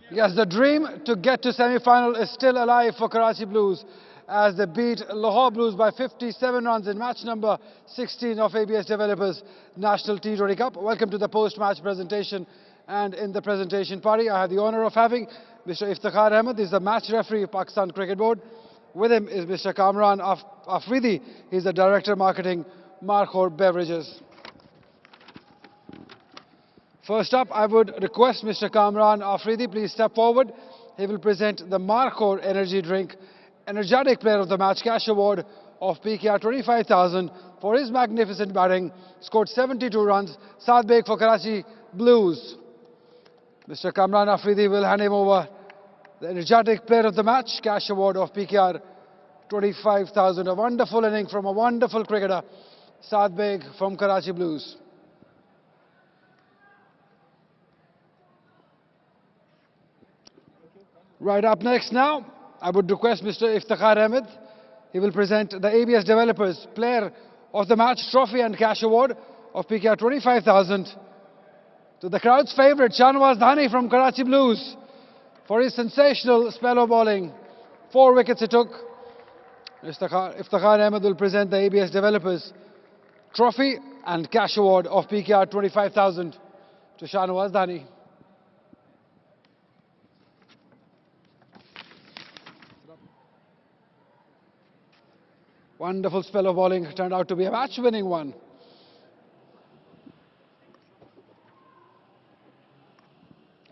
Yes, the dream to get to semi-final is still alive for Karachi Blues as they beat Lahore Blues by 57 runs in match number 16 of ABS Developers National T20 Cup. Welcome to the post-match presentation, and in the presentation party I have the honour of having Mr. Iftikhar Ahmed. He's the match referee of Pakistan Cricket Board. With him is Mr. Kamran Afridi. He's the Director Marketing, Markhor Beverages. First up, I would request Mr. Kamran Afridi, please step forward. He will present the Markhor Energy Drink Energetic Player of the Match Cash Award of PKR 25,000 for his magnificent batting. Scored 72 runs, 7 big for Karachi Blues. Mr. Kamran Afridi will hand him over the Energetic Player of the Match Cash Award of PKR 25,000. A wonderful inning from a wonderful cricketer, Saad Beg from Karachi Blues. Right up next now, I would request Mr. Iftikhar Ahmed. He will present the ABS Developers Player of the Match Trophy and Cash Award of PKR 25,000 to the crowd's favourite Shahnawaz Dhani from Karachi Blues for his sensational spell of bowling. 4 wickets he took. Iftikhar Ahmed will present the ABS Developers Trophy and Cash Award of PKR 25,000 to Shahnawaz Dhani. Wonderful spell of bowling, turned out to be a match-winning one.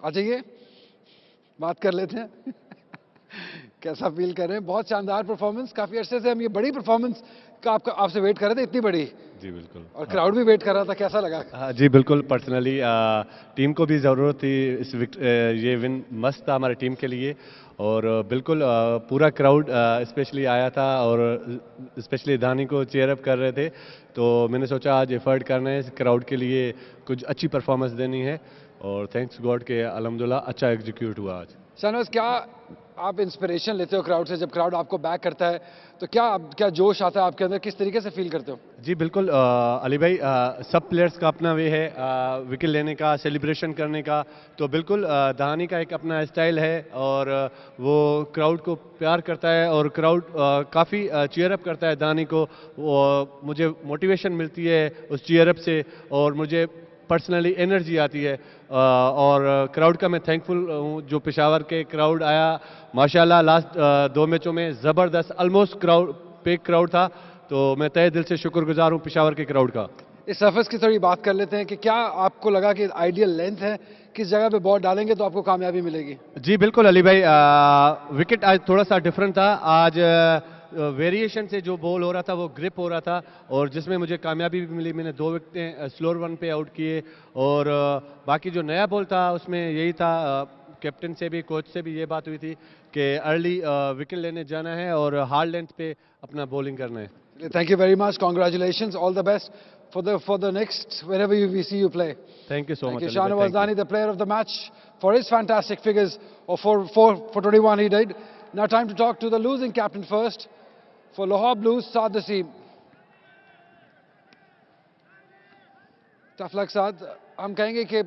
आ जाइए, बात कर लेते हैं. कैसा feel कर रहे हैं? बहुत शानदार परफॉर्मेंस. काफी अरसे से हम ये बड़ी परफॉर्मेंस का आपसे वेट कर रहे थे, इतनी बड़ी. जी बिल्कुल. और क्राउड भी वेट कर रहा था. कैसा लगा? जी बिल्कुल. पर्सनली टीम को भी ज़रूरत थी. ये विन मस्त था हमारी टीम के लिए. और बिल्कुल पूरा क्राउड स्पेशली आया था और स्पेशली धानी को चीयर अप कर रहे थे. तो मैंने सोचा आज एफर्ट करना है क्राउड के लिए, कुछ अच्छी परफॉर्मेंस देनी है. और थैंक्स गॉड के अल्हम्दुलिल्लाह अच्छा एग्जीक्यूट हुआ आज. शाहनवाज, क्या आप इंस्पिरेशन लेते हो क्राउड से? जब क्राउड आपको बैक करता है तो क्या जोश आता है आपके अंदर? किस तरीके से फील करते हो? जी बिल्कुल अली भाई, सब प्लेयर्स का अपना वे है विकेट लेने का, सेलिब्रेशन करने का. तो बिल्कुल धानी का एक अपना स्टाइल है और वो क्राउड को प्यार करता है और क्राउड काफ़ी चीयर अप करता है धानी को. मुझे मोटिवेशन मिलती है उस चीयर अप से और मुझे पर्सनली एनर्जी आती है. और क्राउड का मैं थैंकफुल हूँ जो पेशावर के क्राउड आया. माशाल्लाह लास्ट 2 मैचों में ज़बरदस्त ऑलमोस्ट पेक क्राउड था. तो मैं तहे दिल से शुक्रगुजार हूँ पेशावर के क्राउड का. इस सरफेस की थोड़ी बात कर लेते हैं कि क्या आपको लगा कि आइडियल लेंथ है, किस जगह पे बॉल डालेंगे तो आपको कामयाबी मिलेगी? जी बिल्कुल अली भाई, विकेट आज थोड़ा सा डिफरेंट था. आज वेरिएशन से जो बॉल हो रहा था वो ग्रिप हो रहा था और जिसमें मुझे कामयाबी भी मिली. मैंने 2 विकेटें स्लोअर वन पे आउट किए. और बाकी जो नया बॉल था उसमें यही था, कैप्टन से भी कोच से भी ये बात हुई थी कि अर्ली विकेट लेने जाना है और हार्ड लेंथ पे अपना बॉलिंग करना है. Thank you very much. Congratulations. All the best for the next whenever we see you play. Thank you so much. Thank you. Shahnawaz Dhani, the player of the match, for his fantastic figures of for 21 he did. Now time to talk to the losing captain first. For Lahore Blues, Saad Naseem. Tough luck साथ. हम कहेंगे कि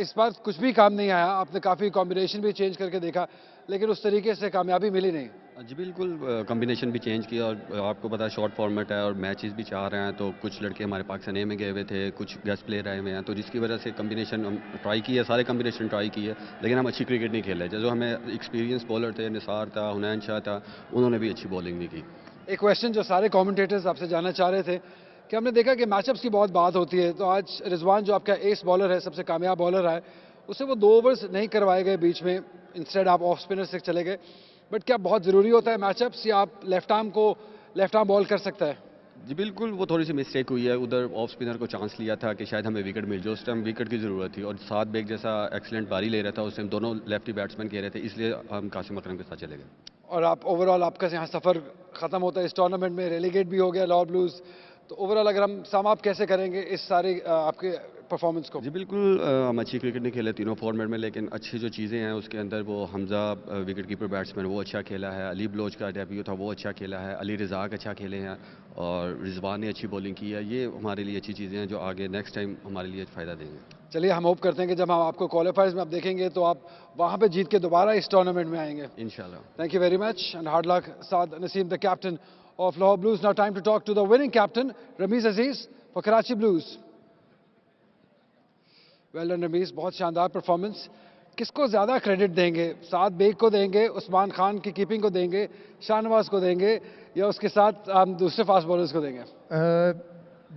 इस बार कुछ भी काम नहीं आया. आपने काफ़ी कॉम्बिनेशन भी चेंज करके देखा लेकिन उस तरीके से कामयाबी मिली नहीं. जी बिल्कुल, कॉम्बिनेशन भी चेंज किया और आपको पता है शॉर्ट फॉर्मेट है और मैचेस भी चाह रहे हैं. तो कुछ लड़के हमारे पाकिस्तान ए में गए हुए थे, कुछ गेस्ट प्लेयर आए हुए हैं, तो जिसकी वजह से कॉम्बिनेशन हम ट्राई किए, सारे कॉम्बिनेशन ट्राई किए लेकिन हम अच्छी क्रिकेट नहीं खेले. जो हमें एक्सपीरियंस बॉलर थे, निसार था, हुनैन शाह था, उन्होंने भी अच्छी बॉलिंग नहीं की. एक क्वेश्चन जो सारे कमेंटेटर्स आपसे जानना चाह रहे थे कि हमने देखा कि मैचअप्स की बहुत बात होती है. तो आज रिजवान जो आपका एस बॉलर है, सबसे कामयाब बॉलर है, उसे वो 2 ओवर्स नहीं करवाए गए बीच में, इंस्टेड आप ऑफ स्पिनर से चले गए. बट क्या बहुत ज़रूरी होता है मैचअप्स या आप लेफ्ट आर्म बॉल कर सकता है? जी बिल्कुल, वो थोड़ी सी मिस्टेक हुई है. उधर ऑफ स्पिनर को चांस लिया था कि शायद हमें विकेट मिल जाए. उस टाइम विकेट की ज़रूरत थी और साद बेग जैसा एक्सीलेंट बारी ले रहा था उस टाइम, दोनों लेफ्टी बैट्समैन कह रहे थे, इसलिए हम कासिम अकरम के साथ चले गए. और आप ओवरऑल आपका यहाँ सफ़र ख़त्म होता है इस टूर्नामेंट में, रेलीगेट भी हो गया लाहौर ब्लूज़. तो ओवरऑल अगर हम सम अप कैसे करेंगे इस सारे आपके परफॉर्मेंस को? जी बिल्कुल, हम अच्छी क्रिकेट नहीं खेले तीनों फॉर्मेट में, लेकिन अच्छी जो चीज़ें हैं उसके अंदर वो हमजा विकेट कीपर बैट्समैन वो अच्छा खेला है, अली बलोच का डेब्यू था वो अच्छा खेला है, अली रज़ाक अच्छा खेले हैं और रिजवान ने अच्छी बॉलिंग की है। ये हमारे लिए अच्छी चीज़ें हैं जो आगे नेक्स्ट टाइम हमारे लिए फ़ायदा देंगे। चलिए हम होप करते हैं कि जब हम आपको क्वालिफायर्स में आप देखेंगे तो आप वहां पे जीत के दोबारा इस टूर्नामेंट में आएंगे। इंशाल्लाह। Thank you very much and hard luck, Saad Naseem, the captain of Lahore Blues. Now time to talk to the winning captain, Ramiz Aziz for Karachi Blues. Well done, Ramiz. बहुत शानदार performance. किसको ज़्यादा credit देंगे? साद bag को देंगे, उस्मान खान की keeping को देंगे, शाहनवाज को देंगे, या उसके साथ हम दूसरे फास्ट बॉलर्स को देंगे?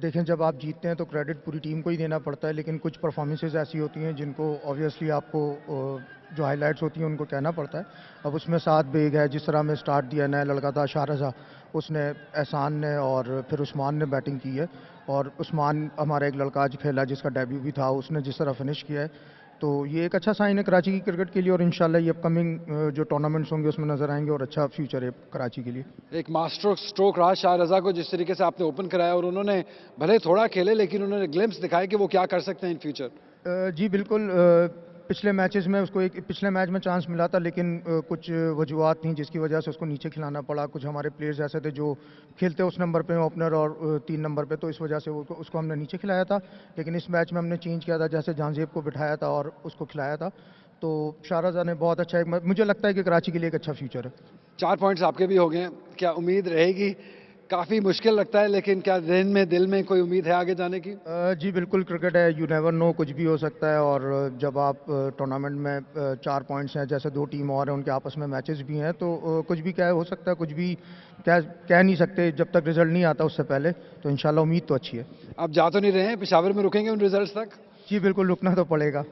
देखें, जब आप जीतते हैं तो क्रेडिट पूरी टीम को ही देना पड़ता है, लेकिन कुछ परफॉर्मेंसेस ऐसी होती हैं जिनको ऑब्वियसली आपको जो हाइलाइट्स होती हैं उनको कहना पड़ता है। अब उसमें साद बेग है, जिस तरह में स्टार्ट दिया, नया लड़का था शाहरज़ा, उसने, एहसान ने और फिर उस्मान ने बैटिंग की है, और उस्मान हमारा एक लड़का आज खेला जिसका डेब्यू भी था, उसने जिस तरह फिनिश किया है, तो ये एक अच्छा साइन है कराची की क्रिकेट के लिए, और इंशाल्लाह ये अपकमिंग जो टूर्नामेंट्स होंगे उसमें नज़र आएंगे और अच्छा फ्यूचर है कराची के लिए। एक मास्टर स्ट्रोक रहा शाह रज़ा को, जिस तरीके से आपने ओपन कराया, और उन्होंने भले थोड़ा खेले लेकिन उन्होंने ग्लिम्स दिखाए कि वो क्या कर सकते हैं इन फ्यूचर। जी बिल्कुल, पिछले मैचेस में उसको पिछले मैच में चांस मिला था, लेकिन कुछ वजूहत थी जिसकी वजह से उसको नीचे खिलाना पड़ा। कुछ हमारे प्लेयर्स ऐसे थे जो खेलते उस नंबर पे, ओपनर और 3 नंबर पे, तो इस वजह से उसको हमने नीचे खिलाया था। लेकिन इस मैच में हमने चेंज किया था, जैसे जांजेब को बिठाया था और उसको खिलाया था, तो शाहरज़ा ने बहुत अच्छा, मुझे लगता है कि कराची के लिए एक अच्छा फ्यूचर है। 4 पॉइंट्स आपके भी हो गए, क्या उम्मीद रहेगी? काफ़ी मुश्किल लगता है, लेकिन क्या दिल में कोई उम्मीद है आगे जाने की? जी बिल्कुल, क्रिकेट है, यू नेवर नो, कुछ भी हो सकता है। और जब आप टूर्नामेंट में 4 पॉइंट्स हैं, जैसे 2 टीम और हैं, उनके आपस में मैचेस भी हैं, तो कुछ भी क्या हो सकता है, कुछ भी कह नहीं सकते जब तक रिजल्ट नहीं आता उससे पहले। तो इंशाल्लाह उम्मीद तो अच्छी है। आप जा तो नहीं रहे हैं, पेशावर में रुकेंगे उन रिजल्ट्स तक? जी बिल्कुल, रुकना तो पड़ेगा।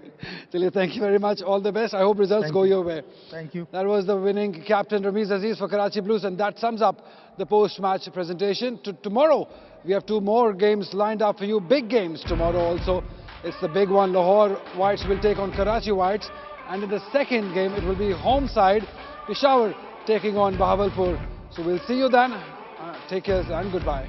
चलिए, thank you very much, all the best, I hope results go your way. Thank you. That was the winning captain Ramiz Aziz for Karachi Blues, and that sums up the post-match presentation. Tomorrow we have 2 more games lined up for you, big games tomorrow also. It's the big one, Lahore Whites will take on Karachi Whites, and in the second game it will be home side, Peshawar taking on Bahawalpur. So we'll see you then. Take care and goodbye.